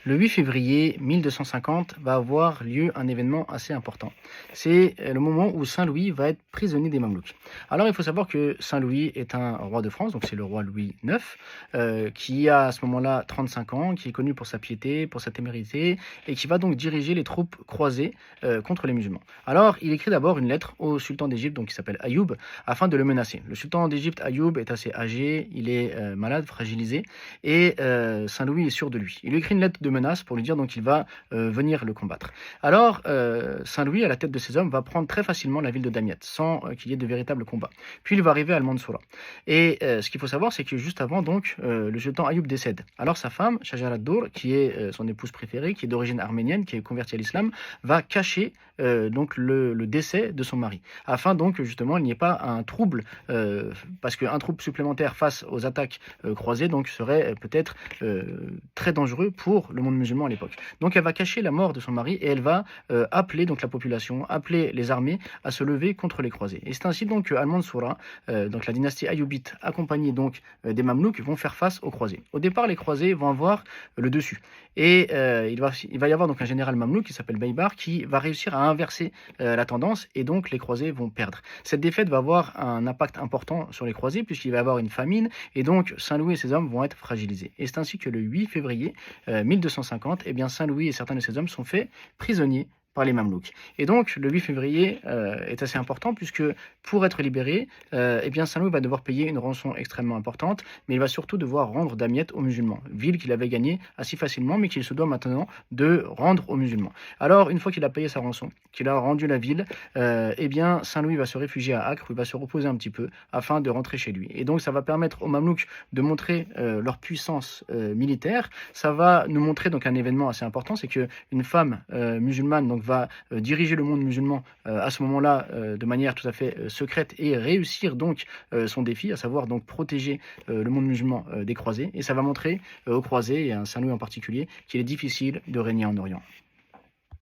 Le 8 février 1250 va avoir lieu un événement assez important. C'est le moment où Saint-Louis va être prisonnier des Mamelouks. Alors il faut savoir que Saint-Louis est un roi de France, donc c'est le roi Louis IX, qui a à ce moment-là 35 ans, qui est connu pour sa piété, pour sa témérité, et qui va donc diriger les troupes croisées contre les musulmans. Alors il écrit d'abord une lettre au sultan d'Égypte, donc qui s'appelle Ayoub, afin de le menacer. Le sultan d'Égypte, Ayoub, est assez âgé, il est malade, fragilisé, et Saint-Louis est sûr de lui. Il lui écrit une lettre de menace pour lui dire donc qu'il va venir le combattre. Alors Saint-Louis, à la tête de ses hommes, va prendre très facilement la ville de Damiette, sans qu'il y ait de véritables combats. Puis il va arriver à Al-Mansoura. Et ce qu'il faut savoir, c'est que juste avant, donc, le sultan Ayoub décède. Alors sa femme, Shajar ad-Dour, qui est son épouse préférée, qui est d'origine arménienne, qui est convertie à l'islam, va cacher donc le décès de son mari, afin donc justement il n'y ait pas un trouble, parce qu'un trouble supplémentaire face aux attaques croisées donc serait peut-être très dangereux pour le monde musulman à l'époque. Donc elle va cacher la mort de son mari et elle va appeler donc la population, appeler les armées à se lever contre les croisés. Et c'est ainsi donc que Al-Mansoura, donc la dynastie ayoubite, accompagnée donc des Mamelouks, vont faire face aux croisés. Au départ, les croisés vont avoir le dessus. Et il va y avoir donc un général mamelouk qui s'appelle Baybar qui va réussir à inverser la tendance et donc les croisés vont perdre. Cette défaite va avoir un impact important sur les croisés puisqu'il va y avoir une famine et donc Saint-Louis et ses hommes vont être fragilisés. Et c'est ainsi que le 8 février 1250, eh bien Saint-Louis et certains de ses hommes sont faits prisonniers par les Mamelouks. Et donc, le 8 février est assez important puisque pour être libéré, eh bien Saint-Louis va devoir payer une rançon extrêmement importante, mais il va surtout devoir rendre Damiette aux musulmans, ville qu'il avait gagnée assez facilement, mais qu'il se doit maintenant de rendre aux musulmans. Alors, une fois qu'il a payé sa rançon, qu'il a rendu la ville, eh bien Saint-Louis va se réfugier à Acre, où il va se reposer un petit peu afin de rentrer chez lui. Et donc, ça va permettre aux Mamelouks de montrer leur puissance militaire. Ça va nous montrer donc un événement assez important, c'est que une femme musulmane donc va diriger le monde musulman à ce moment-là de manière tout à fait secrète et réussir donc son défi, à savoir donc protéger le monde musulman des croisés. Et ça va montrer aux croisés, et à Saint-Louis en particulier, qu'il est difficile de régner en Orient.